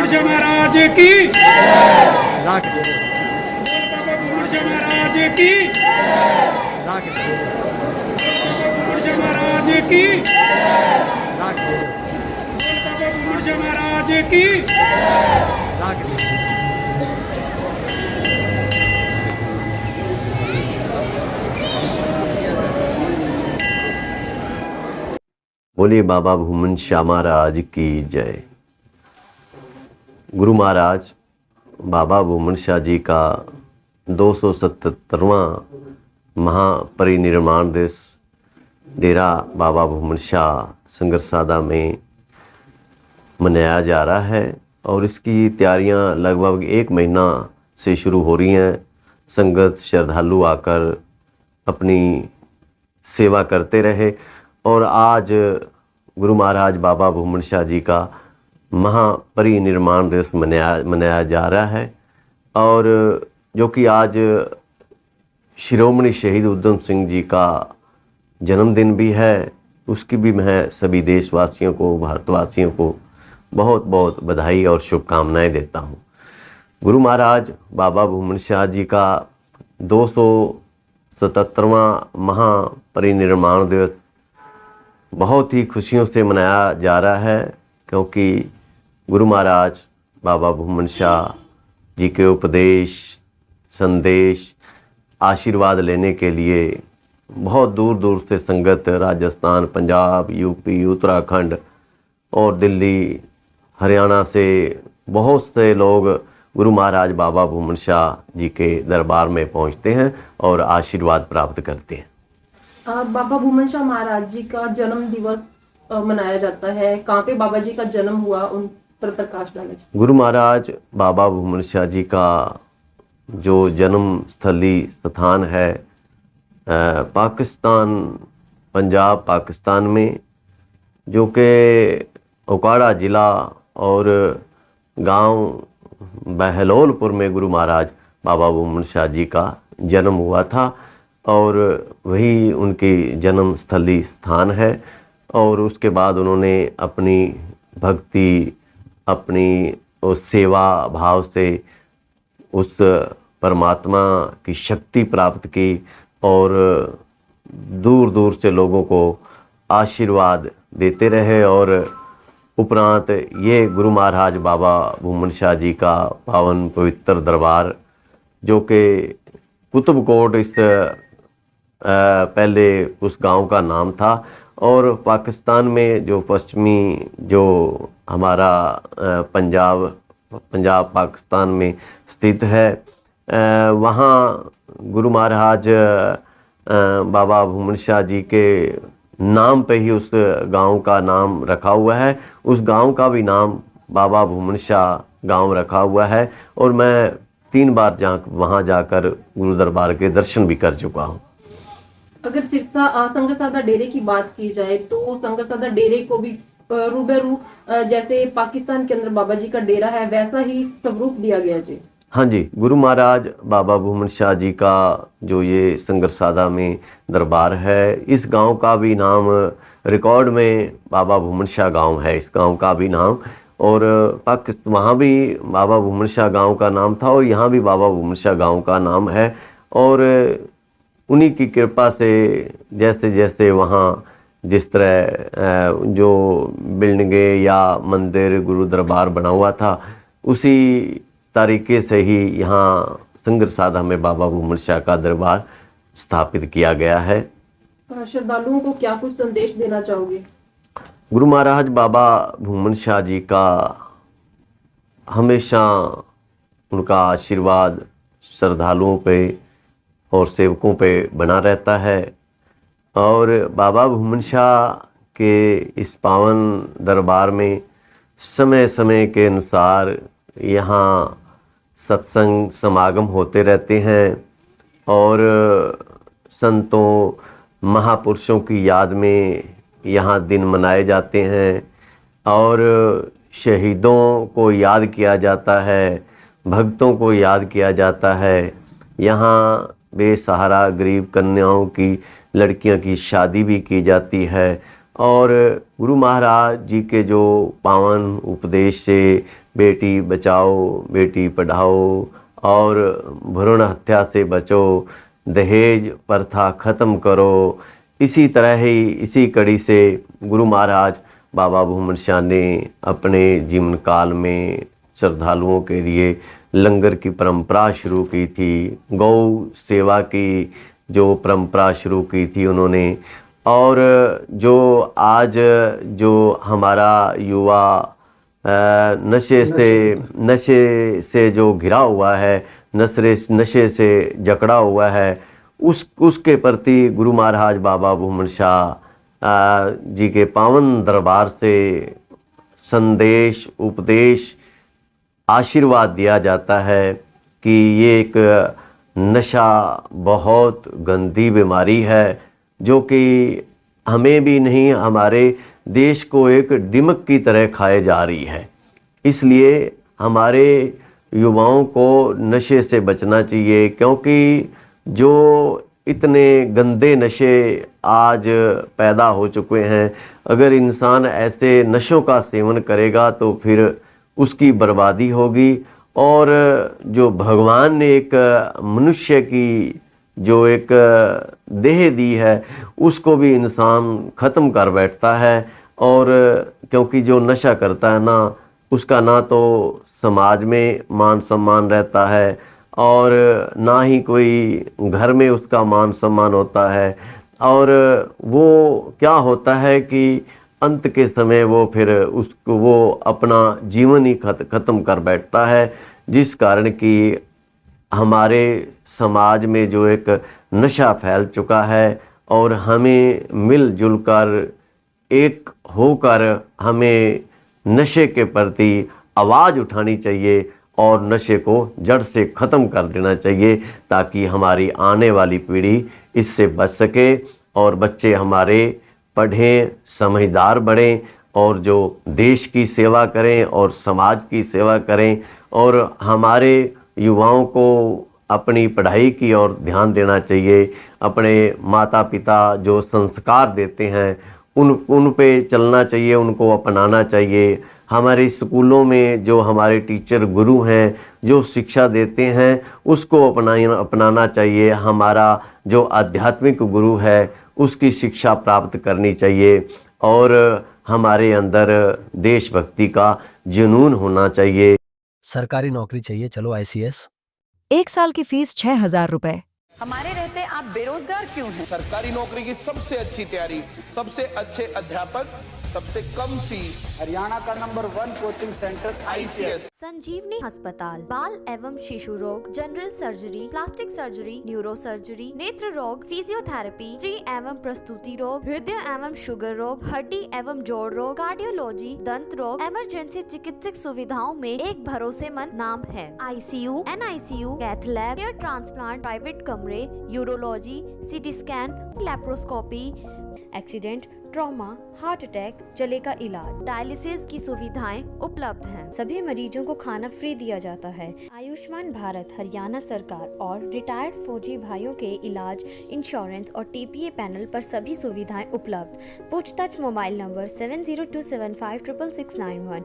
मुर्शा महाराज की राख दे मुर्शा महाराज की राख दे मुर्शा महाराज की राख दे मुर्शा महाराज की राख दे बोलिए बाबा भूमन शाह महाराज की जय। गुरु महाराज बाबा भूमन शाह जी का 277वां महापरिनिर्वाण दिवस डेरा बाबा भूमन शाह संगरसादा में मनाया जा रहा है और इसकी तैयारियां लगभग 1 महीना से शुरू हो रही हैं। संगत श्रद्धालु आकर अपनी सेवा करते रहे और आज गुरु महाराज बाबा भूमन शाह जी का महापरिनिर्वाण दिवस मनाया जा रहा है और जो कि आज शिरोमणि शहीद उधम सिंह जी का जन्मदिन भी है। उसकी भी मैं सभी देशवासियों को, भारतवासियों को बहुत बहुत बधाई और शुभकामनाएं देता हूं। गुरु महाराज बाबा भूमन शाह जी का 277वां महापरिनिर्वाण दिवस बहुत ही खुशियों से मनाया जा रहा है क्योंकि गुरु महाराज बाबा भूमन शाह जी के उपदेश, संदेश, आशीर्वाद लेने के लिए बहुत दूर दूर से संगत राजस्थान, पंजाब, यूपी, उत्तराखंड और दिल्ली, हरियाणा से बहुत से लोग गुरु महाराज बाबा भूमन शाह जी के दरबार में पहुंचते हैं और आशीर्वाद प्राप्त करते हैं। बाबा भूमन शाह महाराज जी का जन्म दिवस मनाया जाता है। कहाँ पे बाबा जी का जन्म हुआ, उन पर प्रकाश डाला जाए। गुरु महाराज बाबा भूमन शाह जी का जो जन्म स्थली स्थान है पाकिस्तान, पंजाब पाकिस्तान में, जो कि ओकाड़ा ज़िला और गांव बहलोलपुर में गुरु महाराज बाबा भूमन शाह जी का जन्म हुआ था और वही उनकी जन्म स्थली स्थान है। और उसके बाद उन्होंने अपनी भक्ति, अपनी उस सेवा भाव से उस परमात्मा की शक्ति प्राप्त की और दूर दूर से लोगों को आशीर्वाद देते रहे और उपरांत ये गुरु महाराज बाबा भूमन शाह जी का पावन पवित्र दरबार, जो कि कुतुबकोट इस पहले उस गांव का नाम था और पाकिस्तान में जो पश्चिमी जो हमारा पंजाब पाकिस्तान में स्थित है, वहाँ गुरु महाराज बाबा भूमन शाह जी के नाम पे ही उस गांव का नाम रखा हुआ है। उस गांव का भी नाम बाबा भूमन शाह गांव रखा हुआ है और मैं 3 बार वहाँ जाकर गुरु दरबार के दर्शन भी कर चुका हूँ। अगर सिरसा संगरसादा डेरे की बात की जाए तो संगरसादा डेरे को भी रूबरू जैसे पाकिस्तान के अंदर बाबा जी का डेरा है वैसा ही स्वरूप दिया गया जी। हाँ जी, गुरु महाराज बाबा भूमन शाह जी का जो ये संगरसादा में दरबार है, इस गांव का भी नाम रिकॉर्ड में बाबा भूमन शाह गांव है, इस गांव का भी नाम। और वहाँ भी बाबा भूमन शाह गांव का नाम था और यहाँ भी बाबा भूमन शाह गांव का नाम है। और उन्हीं की कृपा से जैसे जैसे वहाँ जिस तरह जो बिल्डिंगें या मंदिर गुरु दरबार बना हुआ था, उसी तरीके से ही यहाँ संगरसादा में बाबा भूमन शाह का दरबार स्थापित किया गया है। श्रद्धालुओं को क्या कुछ संदेश देना चाहोगे? गुरु महाराज बाबा भूमन शाह जी का हमेशा उनका आशीर्वाद श्रद्धालुओं पे और सेवकों पे बना रहता है और बाबा भूमन शाह के इस पावन दरबार में समय समय के अनुसार यहाँ सत्संग समागम होते रहते हैं और संतों महापुरुषों की याद में यहाँ दिन मनाए जाते हैं और शहीदों को याद किया जाता है, भक्तों को याद किया जाता है। यहाँ बेसहारा गरीब कन्याओं की, लड़कियों की शादी भी की जाती है और गुरु महाराज जी के जो पावन उपदेश से बेटी बचाओ बेटी पढ़ाओ और भ्रूण हत्या से बचो, दहेज प्रथा ख़त्म करो। इसी तरह ही इसी कड़ी से गुरु महाराज बाबा भूमन शाह ने अपने जीवन काल में श्रद्धालुओं के लिए लंगर की परंपरा शुरू की थी, गौ सेवा की जो परंपरा शुरू की थी उन्होंने। और जो आज जो हमारा युवा नशे से जो घिरा हुआ है, नशे से जकड़ा हुआ है, उसके प्रति गुरु महाराज बाबा भूमन शाह जी के पावन दरबार से संदेश उपदेश आशीर्वाद दिया जाता है कि ये एक नशा बहुत गंदी बीमारी है जो कि हमें भी नहीं हमारे देश को एक दिमक की तरह खाए जा रही है। इसलिए हमारे युवाओं को नशे से बचना चाहिए, क्योंकि जो इतने गंदे नशे आज पैदा हो चुके हैं, अगर इंसान ऐसे नशों का सेवन करेगा तो फिर उसकी बर्बादी होगी। और जो भगवान ने एक मनुष्य की जो एक देह दी है उसको भी इंसान ख़त्म कर बैठता है। और क्योंकि जो नशा करता है ना, उसका ना तो समाज में मान सम्मान रहता है और ना ही कोई घर में उसका मान सम्मान होता है। और वो क्या होता है कि अंत के समय वो फिर उसको वो अपना जीवन ही ख़त्म कर बैठता है, जिस कारण कि हमारे समाज में जो एक नशा फैल चुका है। और हमें मिलजुल कर एक होकर हमें नशे के प्रति आवाज़ उठानी चाहिए और नशे को जड़ से ख़त्म कर देना चाहिए, ताकि हमारी आने वाली पीढ़ी इससे बच सके और बच्चे हमारे पढ़ें, समझदार बढ़ें और जो देश की सेवा करें और समाज की सेवा करें। और हमारे युवाओं को अपनी पढ़ाई की ओर ध्यान देना चाहिए। अपने माता पिता जो संस्कार देते हैं उन पे चलना चाहिए, उनको अपनाना चाहिए। हमारे स्कूलों में जो हमारे टीचर गुरु हैं जो शिक्षा देते हैं उसको अपनाना चाहिए। हमारा जो आध्यात्मिक गुरु है उसकी शिक्षा प्राप्त करनी चाहिए और हमारे अंदर देशभक्ति का जुनून होना चाहिए। सरकारी नौकरी चाहिए, चलो ICS। 1 साल की फीस 6,000 रुपए। हमारे रहते आप बेरोजगार क्यों हैं? सरकारी नौकरी की सबसे अच्छी तैयारी, सबसे अच्छे अध्यापक, सबसे कम फीस, हरियाणा का नंबर 1 कोचिंग सेंटर ICS। संजीवनी अस्पताल बाल एवं शिशु रोग, general surgery, plastic surgery, neuro surgery, नेत्र रोग, फिजियोथेरेपी, स्त्री एवं प्रस्तुति रोग, हृदय एवं शुगर रोग, हड्डी एवं जोड़ रोग, कार्डियोलॉजी, दंत रोग, इमरजेंसी चिकित्सक सुविधाओं में एक भरोसेमंद नाम है। ICU, NICU, cath lab, hair transplant, private कमरे, urology, CT scan, laparoscopy, accident, trauma, heart attack, जले का इलाज, डायलिसिस की सुविधाएं उपलब्ध हैं। सभी मरीजों को खाना फ्री दिया जाता है। आयुष्मान भारत हरियाणा सरकार और रिटायर्ड फौजी भाइयों के इलाज, इंश्योरेंस और TPA पैनल पर सभी सुविधाएं उपलब्ध। पूछताछ मोबाइल नंबर 7027566691